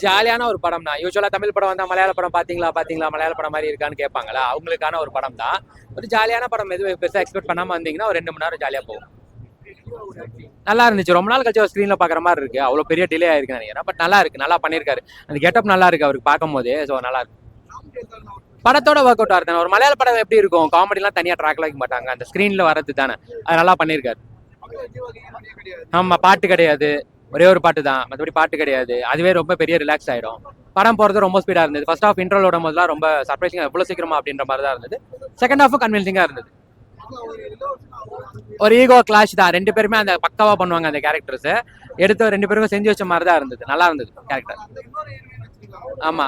ஜாலியான ஒரு படம் தான். யூஸ்வலா தமிழ் படம் வந்தா மலையாள படம் பாத்தீங்களா மலையாள படம் மாதிரி இருக்கான்னு கேட்பாங்களா, அவங்களுக்கான ஒரு படம் தான். ஒரு ஜாலியான படம், எதுவும் பெருசா எக்ஸ்பெக்ட் பண்ணாம வந்தீங்கன்னா ஒரு 2 மணி நேரம் ஜாலியா போகும். நல்லா இருந்துச்சு. ரொம்ப நாள் கழிச்சு ஒரு ஸ்க்ரீன்ல பாக்குற மாதிரி இருக்கு. அவ்வளவு பெரிய டிலே ஆயிருக்குன்னு நினைக்கிறேன். பட் நல்லா இருக்கு, நல்லா பண்ணிருக்காரு. அந்த கெட்டப் நல்லா இருக்கு அவருக்கு பார்க்கும் போதே. ஸோ நல்லா இருக்கு. படத்தோட ஒர்க் அவுட் ஆகுது. ஒரு மலையாள படம் எப்படி இருக்கும், காமெடி எல்லாம் தனியா ட்ராக்ல வைக்க மாட்டாங்க, அந்த ஸ்கிரீன்ல வரது தானே. அது நல்லா பண்ணிருக்காரு. ஆமா, பாட்டு கிடையாது, ஒரே ஒரு பாட்டு தான், மற்றபடி பாட்டு கிடையாது. அதுவே ரொம்ப பெரிய ரிலாக்ஸ் ஆயிடும். படம் போறது ரொம்ப ஸ்பீடா இருந்தது. ஃபர்ஸ்ட் ஹாஃப் இன்ட்ரோல் விடும் போதுலாம் ரொம்ப சர்ப்ரைசிங்கா, எவ்வளவு சீக்கிரமா அப்படின்ற மாதிரி தான் இருந்தது. செகண்ட் ஹாஃபும் கன்வின்சிங்கா இருந்தது. ஒரு ஈகோ கிளாஷ் தான். 2 பேருமே அந்த பக்காவா பண்ணுவாங்க அந்த கேரக்டர்ஸ். எடுத்து 2 பேருக்கும் செஞ்சு வச்ச மாதிரி தான் இருந்தது. நல்லா இருந்தது கேரக்டர். ஆமா,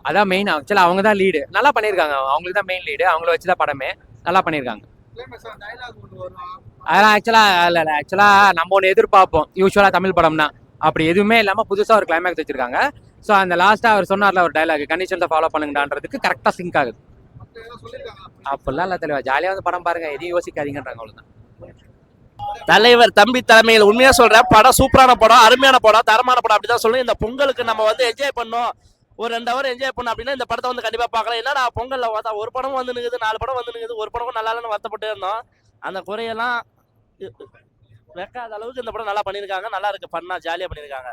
அதான் மெயின். ஆக்சுவலா அவங்க தான் லீடு. நல்லா பண்ணியிருக்காங்க. அவங்களுக்கு தான் மெயின் லீடு. அவங்கள வச்சுதான் படமே. நல்லா பண்ணியிருக்காங்க. அதெல்லாம் ஆக்சுவலா நம்ம ஒன்று எதிர்பார்ப்போம் யூஸ்வலா தமிழ் படம்னா. அப்படி எதுவுமே இல்லாம புதுசா ஒரு கிளைமேக்ஸ் வச்சிருக்காங்க. ஸோ அந்த லாஸ்டா அவர் சொன்னார்ல ஒரு டைலாக், கண்டிஷன்ஸை ஃபாலோ பண்ணுங்கடான்றதுக்கு கரெக்டா சிங்க் ஆகுது. அப்படிலாம் இல்ல தலைவா, ஜாலியா வந்து படம் பாருங்க, எதையும் யோசிக்காதீங்கன்றாங்க, அவ்வளவுதான். தலைவர் தம்பி தலைமையில் உண்மையா சொல்றேன், படம் சூப்பரான படம், அருமையான படம், தரமான படம். அப்படிதான் சொல்லுங்க. இந்த பொங்கலுக்கு நம்ம வந்து என்ஜாய் பண்ணோம், ஒரு 2 ஹவர் என்ஜாய் பண்ணோம் அப்படின்னா இந்த படத்தை வந்து கண்டிப்பா பார்க்கலாம். என்னடா பொங்கல்ல பார்த்தா ஒரு படம் வந்து நிக்குது, 4 படம் வந்து நிக்குது, ஒரு படம் நல்லா இல்லைன்னு வருத்தப்பட்டு இருந்தோம். அந்த குறையெல்லாம் வைக்காத அளவுக்கு இந்த படம் நல்லா பண்ணியிருக்காங்க. நல்லா இருக்கு, பண்ணா ஜாலியா பண்ணியிருக்காங்க.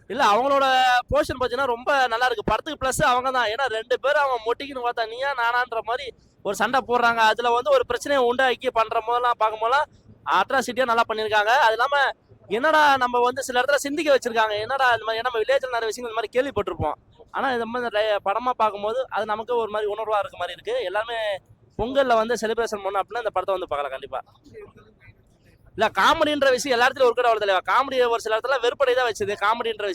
இல்ல, அவங்களோட போர்ஷன் பார்த்தீங்கன்னா ரொம்ப நல்லா இருக்கு. படத்துக்கு பிளஸ் அவங்க தான். ஏன்னா 2 பேரும் அவங்க மொட்டிக்குன்னு பார்த்தா நீயா நானான்ற மாதிரி ஒரு சண்டை போடுறாங்க. அதுல வந்து ஒரு பிரச்சனையை உண்டாக்கி பண்ற போதெல்லாம் பார்க்கும் போதெல்லாம் அட்ராசிட்டியா நல்லா பண்ணியிருக்காங்க. அது இல்லாம என்னடா நம்ம வந்து சில இடத்துல சிந்திக்க வச்சிருக்காங்க. என்னடா இந்த மாதிரி நம்ம வில்லேஜ்ல நிறைய விஷயங்கள் இந்த மாதிரி கேள்விப்பட்டிருப்போம். ஆனா இந்த மாதிரி படமா பார்க்கும்போது அது நமக்கு ஒரு மாதிரி உணர்வா இருக்க மாதிரி இருக்கு. எல்லாமே பொங்கல்ல வந்து செலிப்ரேஷன் பண்ணணும் அப்படின்னா இந்த படத்தை வந்து பார்க்கலாம் கண்டிப்பா. இல்ல, காமெடின்ற விஷயம் எல்லா இடத்துலயும் ஒர்க் அவுட் ஆகல. காமெடி ஒரு சில இடத்துல வெறுப்படை தான் வச்சது. காமெடின்ற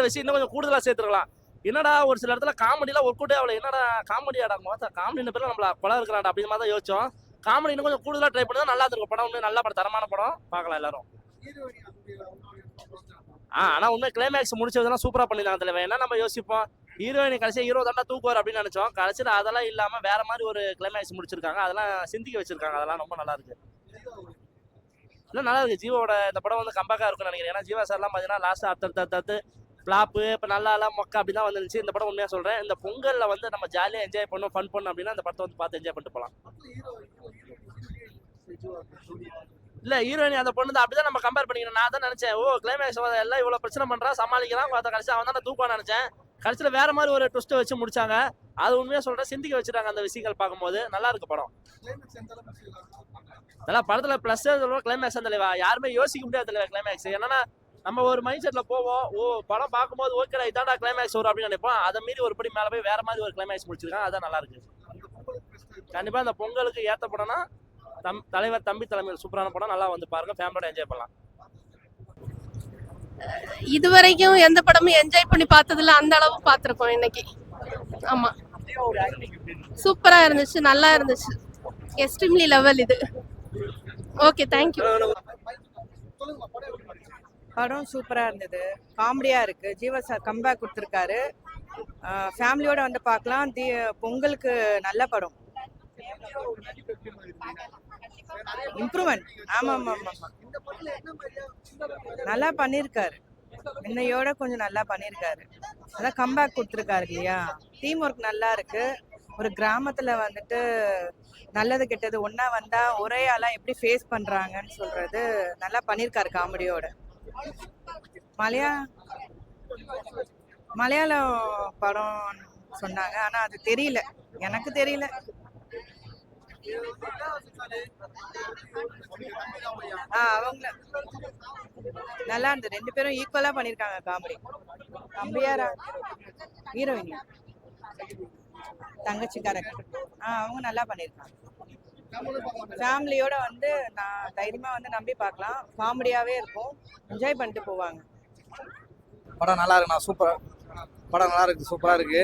விஷயம் இன்னும் கொஞ்சம் கூடுதலா சேர்த்துக்கலாம். என்னடா ஒரு சில இடத்துல காமெடிலாம் ஒர்க் அவுட்டே ஆகல. என்னடா காமெடியாடா, காமெடின்ற பேர்ல நம்மள கொலை இருக்கிறாடா அப்படின்ற மாதிரி தான் யோசிச்சோம். காமெடி இன்னும் கொஞ்சம் கூடுதலா ட்ரை பண்ணா நல்லா இருக்கும். படம் உண்மையாக நல்ல படம், தரமான படம், பார்க்கலாம் எல்லாரும். ஆனா உண்மை கிளைமேக்ஸ் முடிச்சதெல்லாம் சூப்பரா பண்ணிருந்தாங்க தலைவர். என்ன நம்ம யோசிப்போம், ஹீரோயினி கடைசியா ஹீரோ தாண்டா தூக்குவார் அப்படின்னு நினைச்சோம். கடைசியில் அதெல்லாம் இல்லாம வேற மாதிரி ஒரு கிளைமேக்ஸ் முடிச்சிருக்காங்க. அதெல்லாம் சிந்திக்க வச்சிருக்காங்க. அதெல்லாம் ரொம்ப நல்லா இருக்கு. இல்லை, நல்லா இருக்கு. ஜீவோட இந்த படம் வந்து கம்பேக்கா இருக்கும்னு நினைக்கிறேன். ஏன்னா ஜீவா சார்லாம் பார்த்தீங்கன்னா லாஸ்ட் அடுத்தடுத்து ஃப்ளாப்பு, இப்போ நல்லா மொக்கா அப்படி தான் வந்துருந்துச்சு. இந்த படம் உண்மையாக சொல்கிறேன், இந்த பொங்கலில் வந்து நம்ம ஜாலியாக என்ஜாய் பண்ணோம், ஃபன் பண்ணோம் அப்படின்னா இந்த படத்தை வந்து பார்த்து என்ஜாய் பண்ணிட்டு போகலாம். இல்லை, ஹீரோயினி அந்த பொண்ணு தான் அப்படிதான் நம்ம கம்பேர் பண்ணிக்கிறோம். நான் தான் நினச்சேன், ஓ கிளைமேக்ஸ் எல்லாம் இவ்வளோ பிரச்சனை பண்ணுறான், சமாளிக்கலாம் பார்த்தா கடைசி அவன் தான் தூக்குவான்னு நினச்சேன். கடைசியில் வேற மாதிரி ஒரு ட்விஸ்ட்டை வச்சு முடிச்சாங்க. அது உண்மையாக சொல்கிறேன், சிந்திக்க வச்சுட்டாங்க அந்த விஷயங்கள் பார்க்கும்போது. நல்லா இருக்கு படம். அதெல்லாம் படத்துல பிளஸ் சொல்லுவோம், கிளைமேக்ஸ் அந்த தலைவா யாருமே யோசிக்க முடியாது தலைவா கிளைமேக்ஸ். என்னன்னா நம்ம ஒரு மைண்ட் செட்ல போவோம், ஓ படம் பார்க்கும்போது ஓகேடா இதாண்டா கிளைமேக்ஸ் வரும் அப்படின்னு நினைப்போம். அதை மீறி ஒரு படி மேல போய் வேற மாதிரி ஒரு கிளைமேக்ஸ் முடிச்சிருக்காங்க. அதான் நல்லா இருக்கு. கண்டிப்பா இந்த பொங்கலுக்கு ஏத்த படம்னா தலைவர் தம்பி தலைமையில் சூப்பரான படம். நல்லா வந்து பாருங்க, ஃபேமிலியோட என்ஜாய் பண்ணலாம். இதுவரைக்கும் எந்த படமும் என்ஜாய் பண்ணி பார்த்ததுல அந்த அளவு பார்த்துருக்கோம் இன்னைக்கு. ஆமா, சூப்பரா இருந்துச்சு, நல்லா இருந்துச்சு, எக்ஸ்ட்ரீம்லி லெவல் இது. Okay, thank you. படம் சூப்பராக இருந்தது, காமெடியாக இருக்குது. ஜீவா சார் கம்பேக் கொடுத்துருக்காரு. ஃபேமிலியோட வந்து பார்க்கலாம். பொங்கலுக்கு நல்ல படம், இம்ப்ரூவ்மெண்ட். ஆமாம் ஆமாம் ஆமாம், நல்லா பண்ணியிருக்காரு. இன்னையோட கொஞ்சம் நல்லா பண்ணியிருக்காரு. அதான் கம்பேக் கொடுத்துருக்காரு இல்லையா. டீம் ஒர்க் நல்லா இருக்கு. ஒரு கிராமத்துல வந்துட்டு நல்லது கெட்டது ஒன்னா வந்தா ஒரே ஆளா எப்படி ஃபேஸ் பண்றாங்கன்னு சொல்றது நல்லா பண்ணிருக்காரு காமெடியோட. மலையாளம் படம் சொன்னாங்க, ஆனா அது தெரியல, எனக்கு தெரியல. அவங்க நல்லா இருந்தது. 2 பேரும் ஈக்குவலா பண்ணிருக்காங்க காமெடி. தம்பியாரா ஹீரோயினி, தங்கச்சி கேரக்டர், அவங்க நல்லா பண்ணியிருக்காங்க. ஃபேமிலியோட வந்து நான் தைரியமா வந்து நம்பி பார்க்கலாம். காமெடியாவே இருக்கும், என்ஜாய் பண்ணிட்டு போவாங்க. படம் நல்லா இருக்குண்ணா, சூப்பரா படம் நல்லா இருக்கு, சூப்பராக இருக்கு.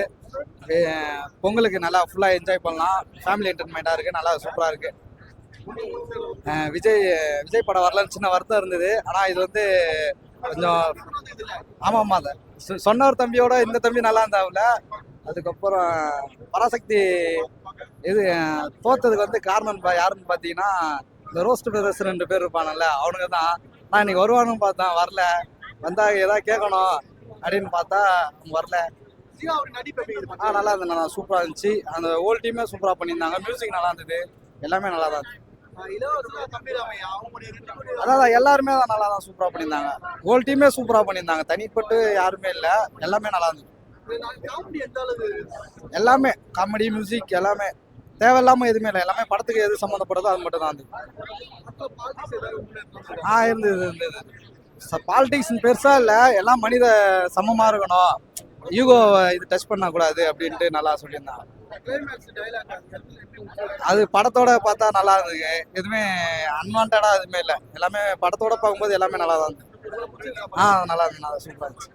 பொங்கலுக்கு நல்லா ஃபுல்லாக என்ஜாய் பண்ணலாம். ஃபேமிலி என்டர்டைன்மெண்ட்டாக இருக்கு, நல்லா சூப்பராக இருக்கு. விஜய் படம் வரலன்னு சின்ன வருத்தம் இருந்தது. ஆனால் இது வந்து கொஞ்சம் ஆமாம் அதை சொன்ன ஒரு தம்பியோட இந்த தம்பி நல்லா இருந்தாப்புல. அதுக்கப்புறம் பராசக்தி இது தோத்ததுக்கு வந்து காரணம் யாருன்னு பார்த்தீங்கன்னா இந்த ரோஸ்ட் பிரதர்ஸ் 2 பேர் இருப்பானல்ல, அவனுங்க தான். நான் இன்னைக்கு வருவானுன்னு பார்த்தேன், வரல. வந்தா ஏதாவது கேட்கணும் அப்படின்னு பார்த்தா அவங்க வரல. நல்லா இருந்தது, நல்லா சூப்பரா இருந்துச்சு. அந்த ஹோல் டீமே சூப்பரா பண்ணியிருந்தாங்க. மியூசிக் நல்லா இருந்தது, எல்லாமே நல்லா தான் இருந்துச்சு. அதான் எல்லாருமே தான் நல்லா தான் சூப்பரா பண்ணியிருந்தாங்க. ஹோல் டீமே சூப்பரா பண்ணியிருந்தாங்க, தனிப்பட்டு யாருமே இல்லை, எல்லாமே நல்லா இருந்துச்சு. எல்லாமே காமெடி மியூசிக் எல்லாமே தேவையில்லாம எதுவுமே இல்லை, எல்லாமே படத்துக்கு எது சம்மந்தப்பட்டதோ அது மட்டும் தான் இருந்துச்சு. இருந்தது. பாலிடிக்ஸ் பெருசா இல்ல, எல்லாம் மனித சமமா இருக்கணும், ஈகோ இது டச் பண்ண கூடாது அப்படின்ட்டு நல்லா சொல்லியிருந்தாங்க. அது படத்தோட பார்த்தா நல்லா இருந்தது, எதுவுமே அன்வான்டா எதுவுமே இல்லை, எல்லாமே படத்தோட பார்க்கும்போது எல்லாமே நல்லா தான் இருந்தது. நல்லா இருந்துச்சு, நல்லா சூப்பரா இருந்துச்சு.